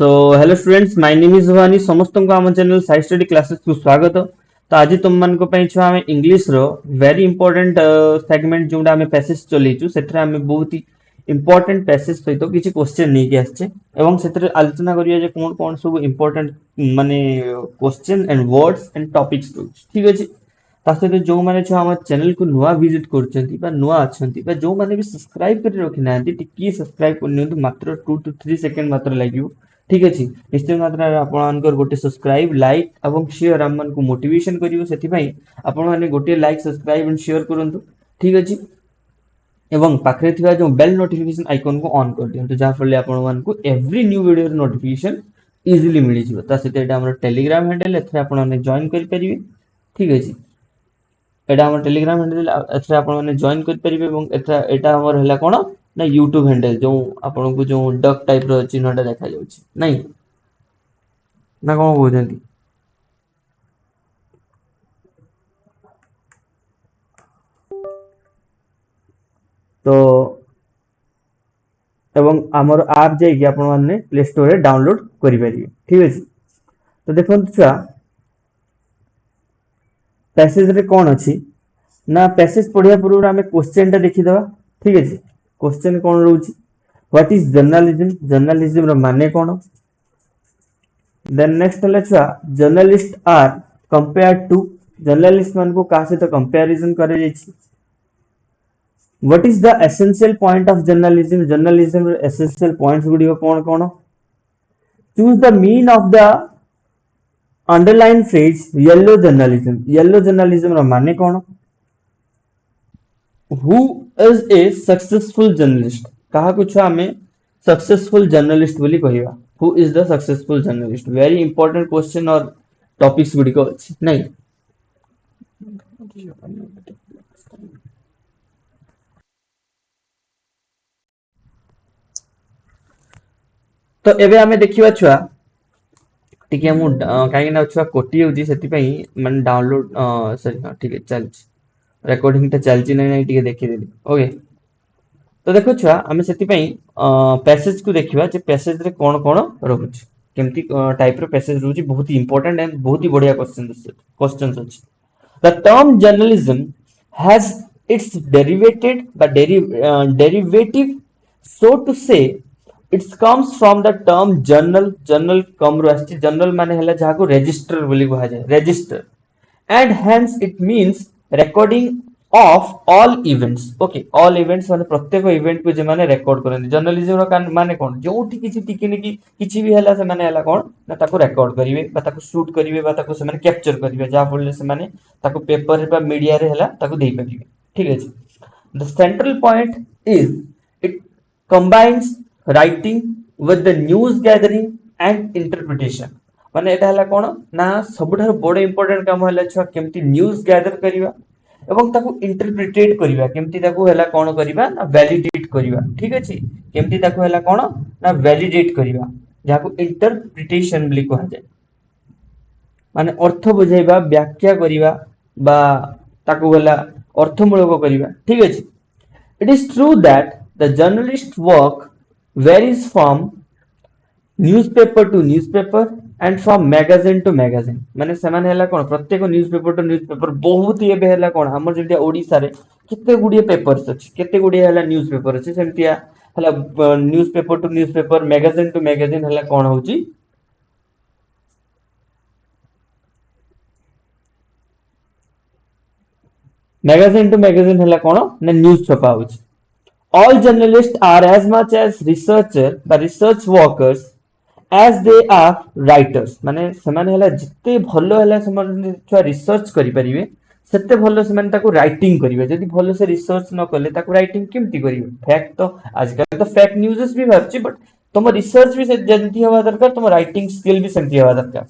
So hello students, my name is Bhavani. समस्त को आम चैनल साइड स्टडी क्लासेस को स्वागत। तो आज तुम मान को पई छुआ हमें इंग्लिश रो वेरी इंपोर्टेंट सेगमेंट जोंडा हमें पैसेज चलेचु सेथरे हमें बहुत ही इंपोर्टेंट पैसेज सहित किछि क्वेश्चन नै के आछे एवं सेथरे आलोचना करिया जे कोन कोन सब इंपोर्टेंट माने question and words and topics ठीक अछि। ता सहित जो माने छुआ हम चैनल को नुआ विजिट करछंती बा नुआ अछंती बा जो माने भी सब्सक्राइब कर रखि नांती टिकी सब्सक्राइब करनियंतु मात्र 2 to 3 सेकंड मात्र लागियो। ठीक अछि। निश्चित मात्रा रे आपनकर गोटे सब्सक्राइब लाइक एवं शेयर हम मन को मोटिवेशन करियो सेति पई आपण माने गोटे लाइक सब्सक्राइब एंड शेयर करंतु। ठीक अछि। एवं पाखरे थिबा जो बेल नोटिफिकेशन आइकन को ऑन कर दियंतु जा फले आपण मन को every new video notification easily मिलि जिवो। ता सेते एटा हमर टेलीग्राम हैंडल एथे आपण माने जॉइन करि परिबे। ठीक अछि। एटा हमर टेलीग्राम हैंडल एथे आपण माने जॉइन करि परिबे एवं एटा हमर हला कोन ना यूट्यूब हैंडल जो आपण को जो डक टाइप रो चिन्हटा देखा जाउछि नहीं ना कोन बुझंती। तो एवं आमर ऐप जे कि आपण माने प्ले स्टोर रे डाउनलोड करि परिबे। ठीक अछि। तो देखन छुआ पैसेज रे कोन अछि ना पैसेज पढ़िया पूर्व हमें क्वेश्चन टा देखि दवा। ठीक अछि। क्वेश्चन कोन रहउछि व्हाट इज जर्नलिज्म, जर्नलिज्म रो माने कोन। देन नेक्स्ट हला छुआ journalist are compared to, journalist मान को का से तो कंपैरिजन करे जाइछि। What is the essential point of journalism, journalism रो एसेंशियल पॉइंट्स गुडी कोन कोन। Choose the mean of the underline phrase yellow journalism, yellow journalism रो माने कोन। Who is a successful journalist, कहा कुछ हमें सक्सेसफुल जर्नलिस्ट बोली कहिबा। Who is the successful journalist, very important question और टॉपिक्स गुडी को अछि नहीं। तो एबे हमें देखिबा छुआ टिके मु काहे ना छुआ कोटी होजी सेति पई माने डाउनलोड सॉरी ठीक है चल रिकॉर्डिंग ता चलची नहीं टिके देखि देली। ओके। तो देखो छुआ हमें सेति पई पैसेज को देखिबा जे पैसेज रे कोन कोन रहउछि केमती टाइप रो पैसेज रहउछि। बहुत ही इंपोर्टेंट एंड बहुत ही बढ़िया क्वेश्चंस अछि। The term journalism has its derivated the derivative so to say it comes from the term journal, journal कम रो आछि। जर्नल माने हला जहा को रजिस्टर बोली कहा जाय, register and hence it means recording of all events। Okay, all events माने प्रत्येक इवेंट को जे माने रिकॉर्ड करन। जर्नलिज्म रो माने कोन जोठी किछि टिकनि कि किछि भी हला से माने हला कोन ना ताको रिकॉर्ड करिवे बा ताको शूट करिवे बा ताको से माने कैप्चर करिवे जा फले से माने ताको पेपर रे बा मीडिया रे हला ताको देई परिवे। ठीक अछि। The central point is it combines writing with the news gathering and interpretation। माने एटा हला कोन ना सबठार बड़ इंपोर्टेंट काम हला छ केमती न्यूज़ गैदर करिवा एवं ताको इंटरप्रिटेट करिवा केमती ताको हला कोन करिवा ना वैलिडेट करिवा। ठीक अछि। केमती ताको हला कोन ना वैलिडेट करिवा जाको इंटरप्रिटेशन बोली कहा जाय। माने अर्थ बुझाइबा व्याख्या करिवा बा ताको हला अर्थमूलक करिवा। ठीक अछि। It is true that the journalist work varies from newspaper to newspaper and from magazine to magazine। माने समान हला कोन प्रत्येक न्यूज़पेपर टू न्यूज़पेपर बहुत ही एबे हला कोन हमर जेतिया ओडिसा रे केते गुडी पेपर्स अछि, केते गुडी हला न्यूज़पेपर अछि। सेमतिया हला newspaper to newspaper, magazine to magazine हला कोन होउची मैगजीन टू मैगजीन हला कोन ना न्यूज़ छपा होउची। All journalists are as much as researcher বা research workers as they are writers। माने समान हला जिते भलो हला समान छुआ रिसर्च करि परिबे सेते भलो समान ताको राइटिंग करिवे। जदि भलो से रिसर्च न करले ताको राइटिंग केमती करिवे। फैक्ट तो आजकल तो फेक न्यूज़ेस भी बाहरची बट तुम रिसर्च भी जंती हवा दरकार, तुम राइटिंग स्किल भी संती हवा दरकार।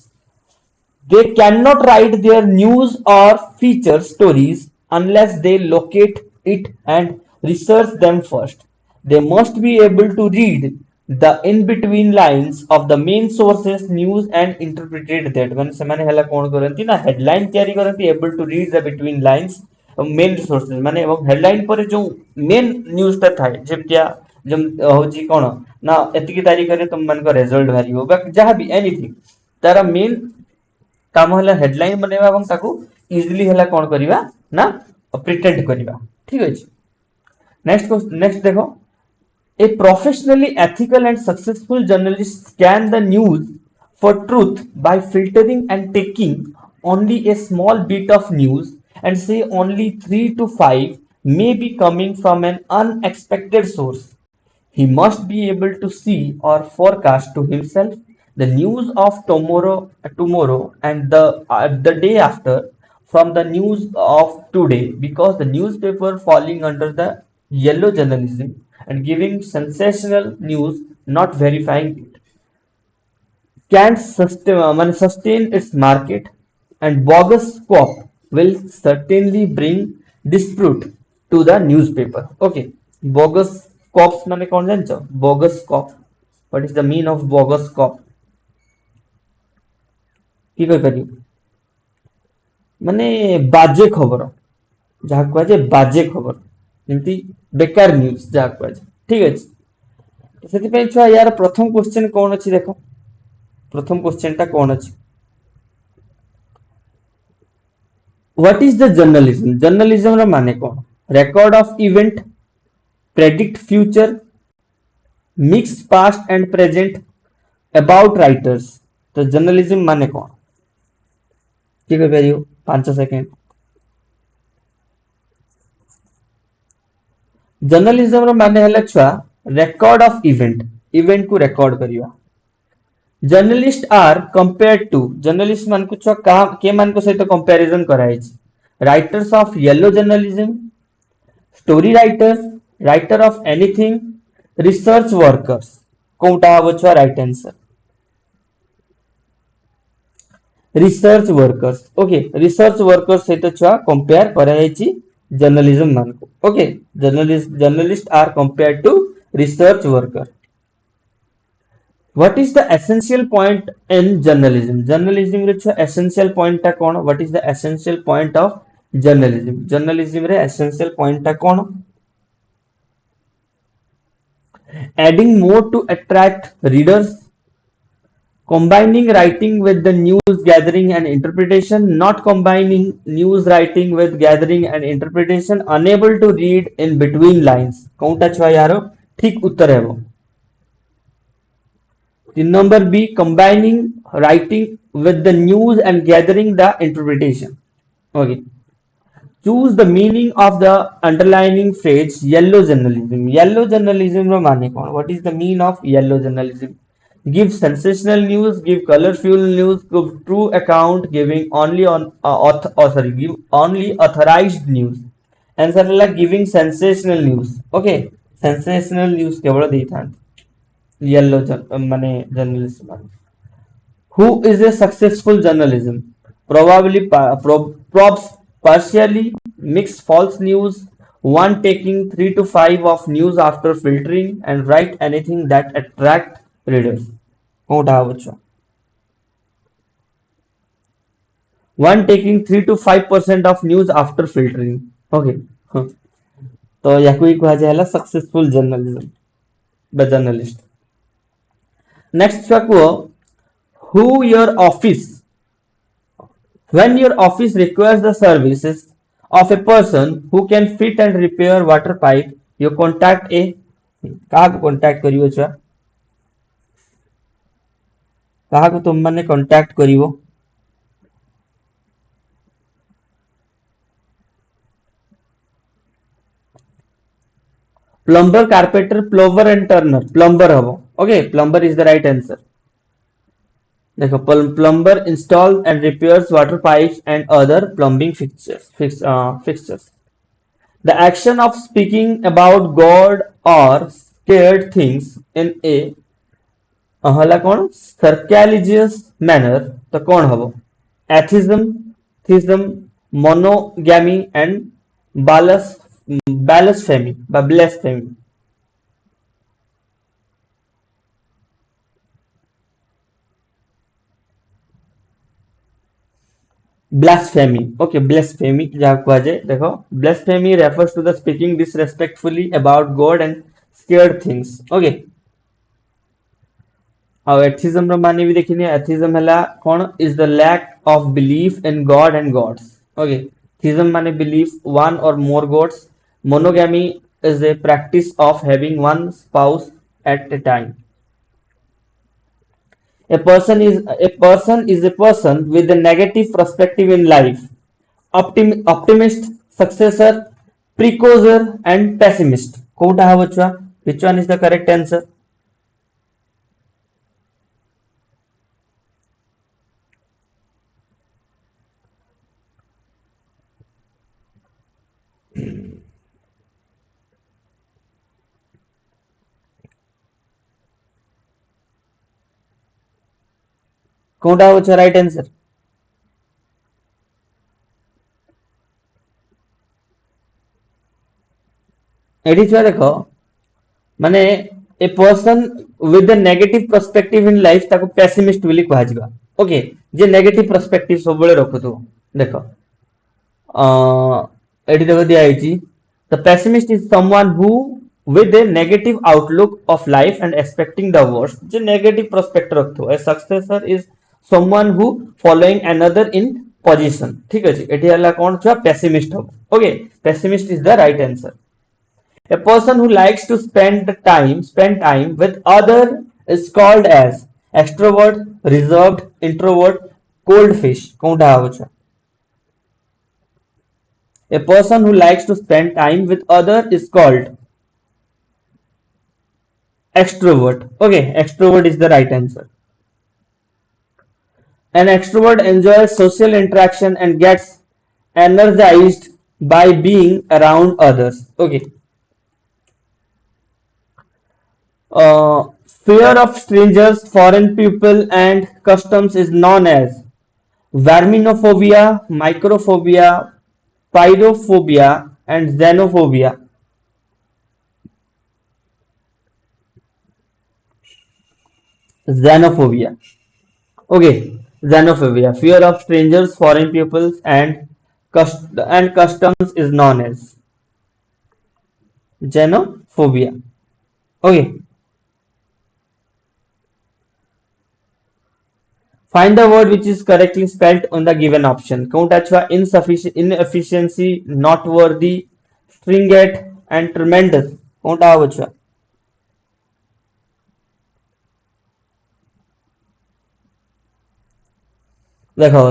They cannot write their news or feature stories unless they locate it and research them first। They must be able to read the in-between lines of the main sources news and interpret that। माने ସେମାନେ ହେଲା कोन करंती ना headline तयारी करंती, able to read the between lines main sources माने एवं headline पर जो main news ता थाए जेमतिया जम होची कोन ना एतिकी तारीख रे तुम मन को रिजल्ट बाहरियो बा जहां भी एनीथिंग तारा मेन काम हला हेडलाइन बनेवा ଏବଂ ताकू इजीली हला कोन करिवा ना प्रिटेंड करिवा ठीक अछि नेक्स्ट देखो a professionally ethical and successful journalist scan the news for truth by filtering and taking only a small bit of news and say only 3 to 5 may be coming from an unexpected source. He must be able to see or forecast to himself the news of tomorrow and the day after from the news of today because the newspaper falling under the yellow journalism and giving sensational news not verifying it can't sustain its market and bogus cop will certainly bring dispute to the newspaper. Okay, bogus cops মানে কোন জানছো? Bogus cop. What is the mean of bogus cop? কি কইপারি? ମାନେ ବାଜେ ଖବର ଯାହା କୁହାଯାଏ ବାଜେ ଖବର ଯେମିତି ବେକାର ନ୍ୟୁଜ ଯାହା କୁହାଯାଏ ଠିକ ଅଛି ସେଥିପାଇଁ ଛୁଆ ୟାର ପ୍ରଥମ କ୍ୱେଶ୍ଚନ କଣ ଅଛି ଦେଖ प्रथम क्वेश्चन टा कौन अछि what is the journalism journalism रा माने कौन record of event predict future mix past and present about writers तो जर्नलिज्म माने कौन ठीक है भाई 5 सेकंड जर्नलिज्म रा माने हला छुआ रिकॉर्ड ऑफ इवेंट को रिकॉर्ड करिवा journalist are compared to journalist मान को के मान को सहित कंपैरिजन कराई writers of yellow journalism story writer of anything research workers कोटा हबो छ right answer research workers okay research workers सहित छ कंपेयर कराई जर्नलिज्म मान को okay journalist are compared to research worker What is the essential point in journalism? Journalism रे essential point टा कौन? What is the essential point of journalism? Journalism रे essential point टा कौन? Adding more to attract readers, combining writing with the news gathering and interpretation, not combining news writing with gathering and interpretation, unable to read in between lines. कौनटा छुआ यारो ठीक उत्तर है वो 3 number B combining writing with the news and gathering the interpretation okay choose the meaning of the underlining phrase yellow journalism ro mane kon what is the mean of yellow journalism give sensational news give colorful news give true account giving only on give only authorized news answer la giving sensational news okay sensational news केवल देइथान yellow माने journalism who is a successful journalism probably probs partially mix false news one taking 3 to 5 of news after filtering and write anything that attract readers Kota बच्चा one taking 3 to 5% of news after filtering okay तो याको ही कहा जाएगा successful journalism the journalist next छुआ who your office when your office requires the services of a person who can fit and repair water pipe you contact a कहा को contact करियो छुआ कहा को तुम माने contact करियो plumber carpenter plover and turner plumber हबो okay plumber is the right answer देखो plumber install and repairs water pipes and other plumbing fixtures the action of speaking about god or scared things in a हला कौन sarcastic manner तो कौन हबो atheism theism monogamy and blasphemy blasphemy blasphemy okay blasphemy जहाँ कहा जाए देखो blasphemy refers to the speaking disrespectfully about God and scared things. Okay. ଆଉ atheism ର ମାନେ ବି ଦେଖିନି atheism ହେଲା କଣ is the lack of belief in God and gods. Okay. Theism ମାନେ belief one or more gods. Monogamy is a practice of having one spouse at a time. A person with a negative perspective in life. Optimist, successor, precursor, and pessimist. କୋଉଟା ହବ ଛୁଆ? Which one is the correct answer? କୋଉଟା ହବ ଛୁଆ right answer? ଏଠି ଛୁଆ ଦେଖ ମାନେ a person with a negative perspective in life ତାକୁ pessimist ବୋଲି କୁହାଯିବା. ଓକେ ଯେ ନେଗେଟିଭ perspective ସବୁବେଳେ ରଖୁଥିବ. ଦେଖ ଏଠି ଦେଖ ଦିଆ ହେଇଛି the pessimist is someone who with a negative outlook of life and expecting the worst J negative perspective रखुଥିବ. A successor is someone who following another in position. ठीक ଅଛି ଏଠି ହେଲା କଣ ଛୁଆ pessimist ହବ. Okay pessimist is the right answer. A person who likes to spend time with other is called as extrovert, reserved, introvert, cold fish. कोणता हवं छा? A person who likes to spend time with other is called extrovert. Okay, extrovert is the right answer. An extrovert enjoys social interaction and gets energized by being around others. Okay. Fear of strangers, foreign people, and customs is known as verminophobia, microphobia, pyrophobia, and xenophobia. Xenophobia. Okay, xenophobia. Fear of strangers, foreign peoples, and customs is known as xenophobia. Okay. Find the word which is correctly spelled on the given option. Count achwa insufficient, inefficiency, not worthy, stringent, and tremendous. Count achwa. देखो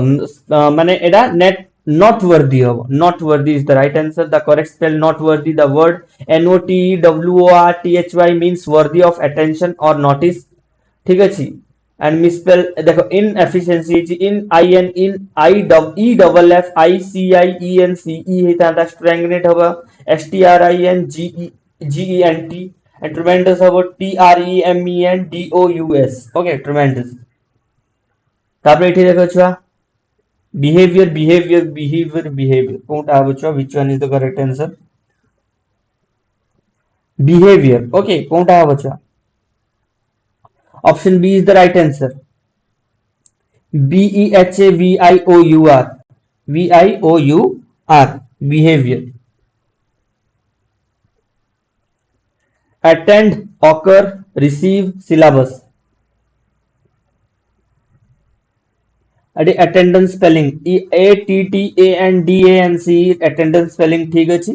माने एडा net not worthy होगा not worthy is the right answer the correct spell not worthy the word NOTWORTHY means worthy of attention or notice ठीक अछि and misspell देखो inefficiency in INEFFICIENCE हेता ता stagnant होगा STRINGENT and tremendous होगा TREMENDOUS okay tremendous तापर एठी देखो छुआ behavior कोनटा आबो छुआ which one is the correct answer behavior okay कोनटा आबो छुआ option B is the right answer BEHAVIOUR behavior attend occur receive syllabus attendance spelling ATTANDANCE attendance spelling ठीक अछि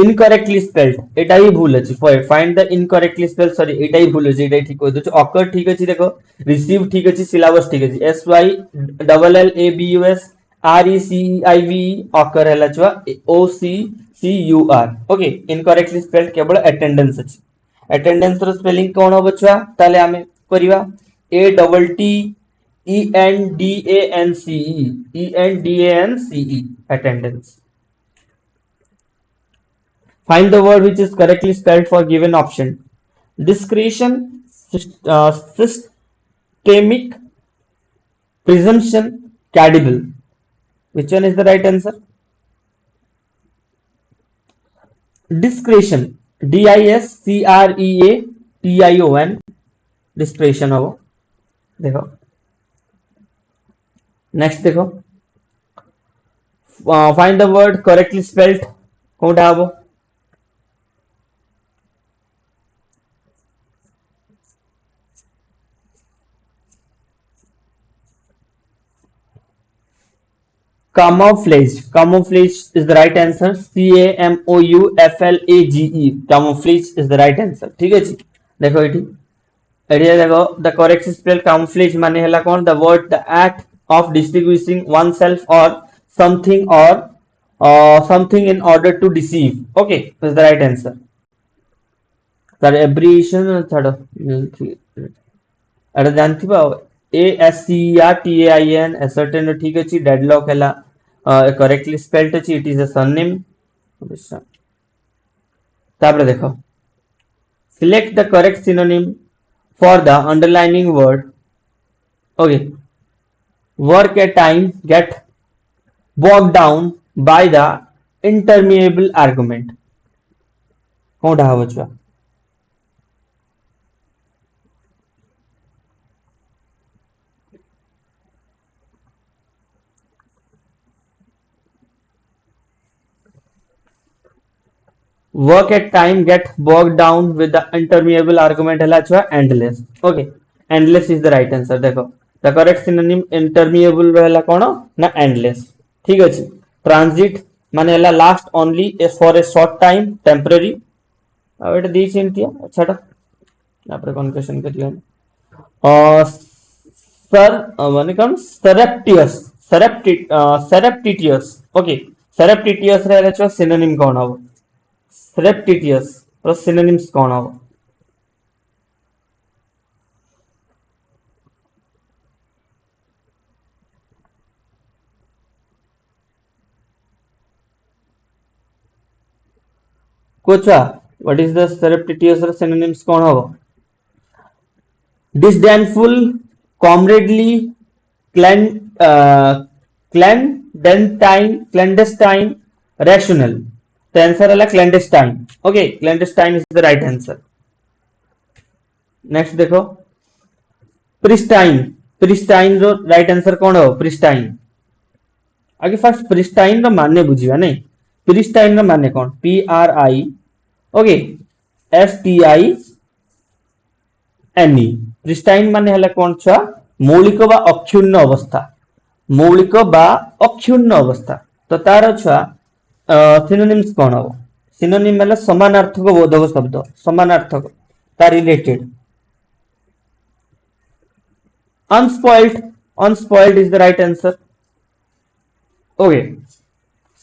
incorrectly spelled एटा ही भूल अछि find the incorrectly spelled sorry एटा ही भूल अछि एटा ठीक कह दछु occur ठीक अछि देखो receive ठीक अछि syllabus ठीक अछि SYLLABUS RECEIVE occur हैला छुआ OCCUR ओके incorrectly spelled केवल attendance अछि attendance रो spelling कोन होबो छुआ ताले हमें करिवा ENDANCE attendance find the word which is correctly spelled for given option discretion systemic presumption credible which one is the right answer discretion DISCREATION discretion हो देखो next देखो find the word correctly spelled कोटा हबो Camouflage. Camouflage is the right answer. CAMOUFLAGE. Camouflage is the right answer. ठीक है जी. देखो इटी. Area देखो. The correct spell camouflage माने हला कौन? The word, the act of distinguishing oneself or something in order to deceive. Okay, is the right answer. तार abbreviation छाड़ो. एटा जानथिबा ASCERTAIN ascertain ठीक अछि. Deadlock हला correctly spelled अछि. It is a surname. तापर देखो. Select the correct synonym for the underlining word. Okay. Work at times get bogged down by the interminable argument. कोणटा हबो छुआ? Work at time get bogged down with the interminable argument हला छुआ endless. Okay, endless is the right answer. देखो, the correct synonym interminable रहला कोन ना endless. ठीक अछि. Transit माने हला last only for a short time, temporary. अब एटा दी चिंतिया. अच्छाटा. आपरे कन्फ्यूजन करियो. सर माने कोन? Surreptitious. Okay, surreptitious रहला छुआ synonym कोन हबो? Surreptitious और synonyms कौन हो? कोचा what is the surreptitious or synonyms कौन हो? Disdainful, comradely, clandestine, rational. The answer है clandestine. Okay, clandestine is the right answer. Next देखो. Pristine रो right answer कौन हो? Pristine. आगे फर्स्ट pristine रो माने बुझिबा नहीं. Pristine रो माने कौन? PRI. Okay. STINE. Pristine माने हला कौन छुआ? मौलिक बा अक्षुण्ण अवस्था. मौलिक बा अक्षुण्ण अवस्था. तो तार छुआ synonyms कौन हो? Synonym मतलब समानार्थक बोधक शब्द. समानार्थक. ता related. Unspoiled is the right answer. Okay,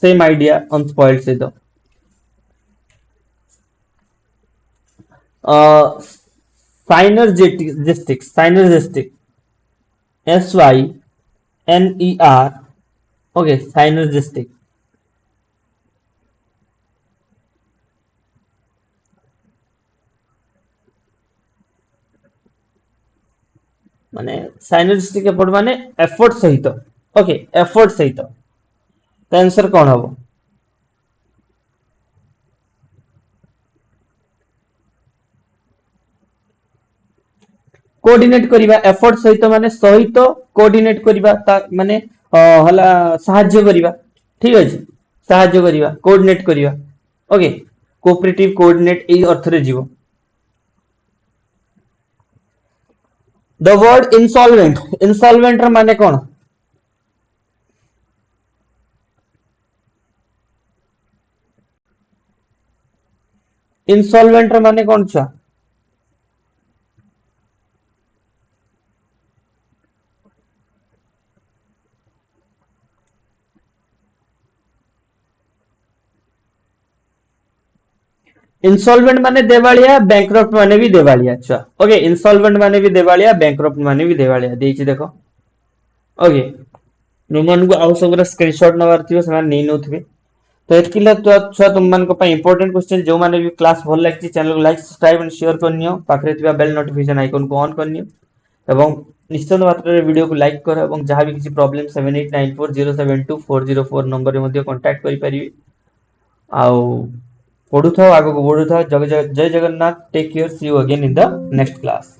same idea. Unspoiled से दो. Synergistic. SYNER. Okay, synergistic. माने synergistic एफर्ट माने एफर्ट सहित. ओके, एफर्ट सहित. तो आंसर कौन हबो? कोऑर्डिनेट करिबा. एफर्ट सहित माने सहित कोऑर्डिनेट करिबा माने हला सहाय्य करिबा. ठीक अछि. सहाय्य करिबा, कोऑर्डिनेट करिबा. ओके, कोऑपरेटिव कोऑर्डिनेट एई अर्थ रे जीवो. The word insolvent ର ମାନେ କଣ? Insolvent ର ମାନେ କଣ ଛୁଆ? इंसॉल्वेंट माने देवालिया, बैंकरप्ट माने भी देवालिया. अच्छा, ओके, इंसॉल्वेंट माने भी देवालिया, बैंकरप्ट माने भी देवालिया. देइछि देखो. ओके, रोमन को आउ सब स्क्रीनशॉट नवार थियो समान नै नोथबे. तो एतकिला तो अच्छा तुम मान को पई इंपोर्टेंट क्वेश्चन जो माने भी क्लास भल लागछि चैनल को लाइक सब्सक्राइब एंड शेयर करनियो. पाखरे थिबा बेल नोटिफिकेशन आइकन को ऑन करनियो एवं निश्चित मात्रा रे वीडियो को लाइक करो एवं जहां भी किसी प्रॉब्लम 7894072404 नंबर रे मध्ये कांटेक्ट करि परिबे. आउ पढ़ुथाओ, आगो को बढ़ुथाओ. जय Jagannath. Take care. See you again in the next class.